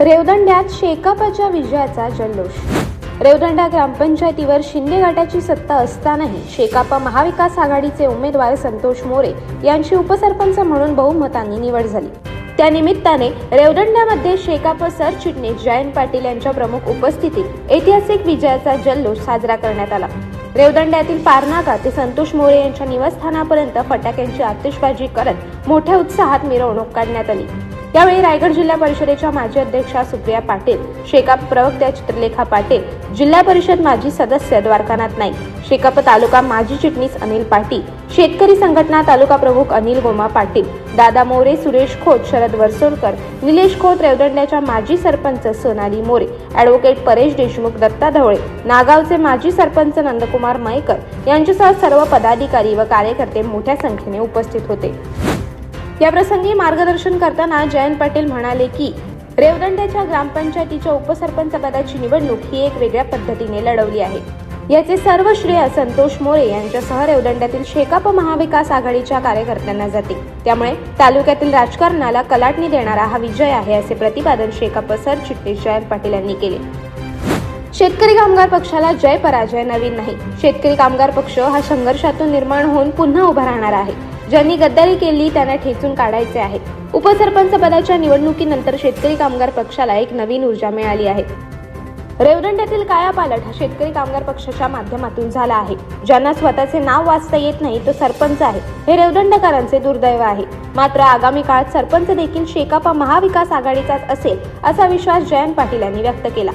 रेवदंड्यात शेकापच्या विजयाचा जल्लोष। रेवदंडा ग्रामपंचायतीवर शिंदे गटाची सत्ता असतानाही शेकाप महाविकास आघाडीचे उमेदवार संतोष मोरे यांची उपसरपंच म्हणून बहुमतांनी निवड झाली। त्या निमित्ताने रेवदंड्यामध्ये शेकाप सरचिटणीस जयंत पाटील यांच्या प्रमुख उपस्थितीत ऐतिहासिक विजयाचा जल्लोष साजरा करण्यात आला। रेवदंड्यातील पारनाका ते संतोष मोरे यांच्या निवासस्थानापर्यंत फटाक्यांची आतिषबाजी करत मोठ्या उत्साहात मिरवणूक काढण्यात आली। यावेळी रायगड जिल्हा परिषदेच्या माजी अध्यक्षा सुप्रिया पाटील, शेकाप प्रवक्त्या चित्रलेखा पाटील, जिल्हा परिषद माजी सदस्य द्वारकानाथ नाईक, शेकाप तालुका माजी चिटणीस अनिल पाटील, शेतकरी संघटना तालुका प्रमुख अनिल गोमा पाटील, दादा मोरे, सुरेश खोत, शरद वर्सोलकर, निलेश खोत, रेवदंड्याच्या माजी सरपंच सोनाली मोरे, ॲडव्होकेट परेश देशमुख, दत्ता ढवळे, नागावचे माजी सरपंच नंदकुमार मयेकर यांच्यासह सर्व पदाधिकारी व कार्यकर्ते मोठ्या संख्येने उपस्थित होते। या प्रसंगी मार्गदर्शन करताना जयंत पाटील म्हणाले की रेवदंड्याच्या ग्रामपंचायतीच्या उपसरपंच पदाची निवडणूक ही एक वेगळ्या पद्धतीने लढवली आहे। याचे सर्व श्रेय संतोष मोरे यांच्यासह रेवदंड्यातील शेकाप महाविकास आघाडीच्या कार्यकर्त्यांना जाते। त्यामुळे तालुक्यातील राजकारणाला कलाटणी देणारा हा विजय आहे, असे प्रतिपादन शेकाप सरचिटणीस जयंत पाटील यांनी केले। शेतकरी कामगार पक्षाला जय पराजय नवीन नाही। शेतकरी कामगार पक्ष हा संघर्षातून निर्माण होऊन पुन्हा उभा राहणार आहे। ज्यांनी गद्दारी केली त्यांना ठेचून काढायचे आहे। उपसरपंच पदाच्या निवडणुकीनंतर शेतकरी कामगार पक्षाला एक नवीन ऊर्जा मिळाली आहे। रेवदंड्यातील कायापालट हा शेतकरी कामगार पक्षाच्या माध्यमातून झाला आहे। ज्यांना स्वतःचे नाव वाचता येत नाही तो सरपंच आहे, हे रेवदंडकरांचे दुर्दैव आहे। मात्र आगामी काळात सरपंच देखील शेकाप महाविकास आघाडीचाच असेल असा विश्वास जयंत पाटील यांनी व्यक्त केला।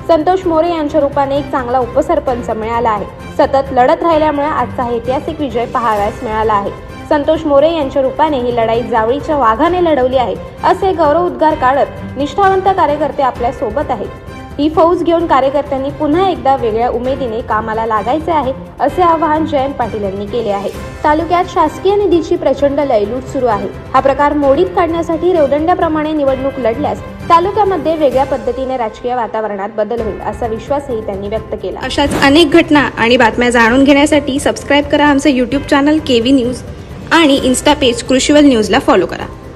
संतोष मोरे यांच्या रूपाने एक चांगला उपसरपंच मिळाला आहे। सतत लढत राहिल्यामुळे आजचा ऐतिहासिक विजय पाहावयास मिळाला आहे। संतोष मोरे यांच्या रूपाने ही लढाई जावळीच्या वाघाने लढवली आहे, असे गौरव उद्गार काढत निष्ठावंत कार्यकर्ते आपल्या सोबत आहेत। ही फौज घेऊन कार्यकर्त्यांनी पुन्हा एकदा वेगळ्या उमेदीने कामाला लागायचे आहे, असे आवाहन जयंत पाटील यांनी केले आहे। तालुक्यात शासकीय निधीची प्रचंड लयलूट सुरू आहे। हा प्रकार मोडीत काढण्यासाठी रेवदंड्याप्रमाणे निवडणूक लढल्यास तालुक्यामध्ये वेगळ्या पद्धतीने राजकीय वातावरणात बदल होईल, असा विश्वासही त्यांनी व्यक्त केला। अशाच अनेक घटना आणि बातम्या जाणून घेण्यासाठी सबस्क्राईब करा आमचे YouTube चॅनल केवी न्यूज आणि इन्स्टा पेज कृषीवल न्यूजला फॉलो करा।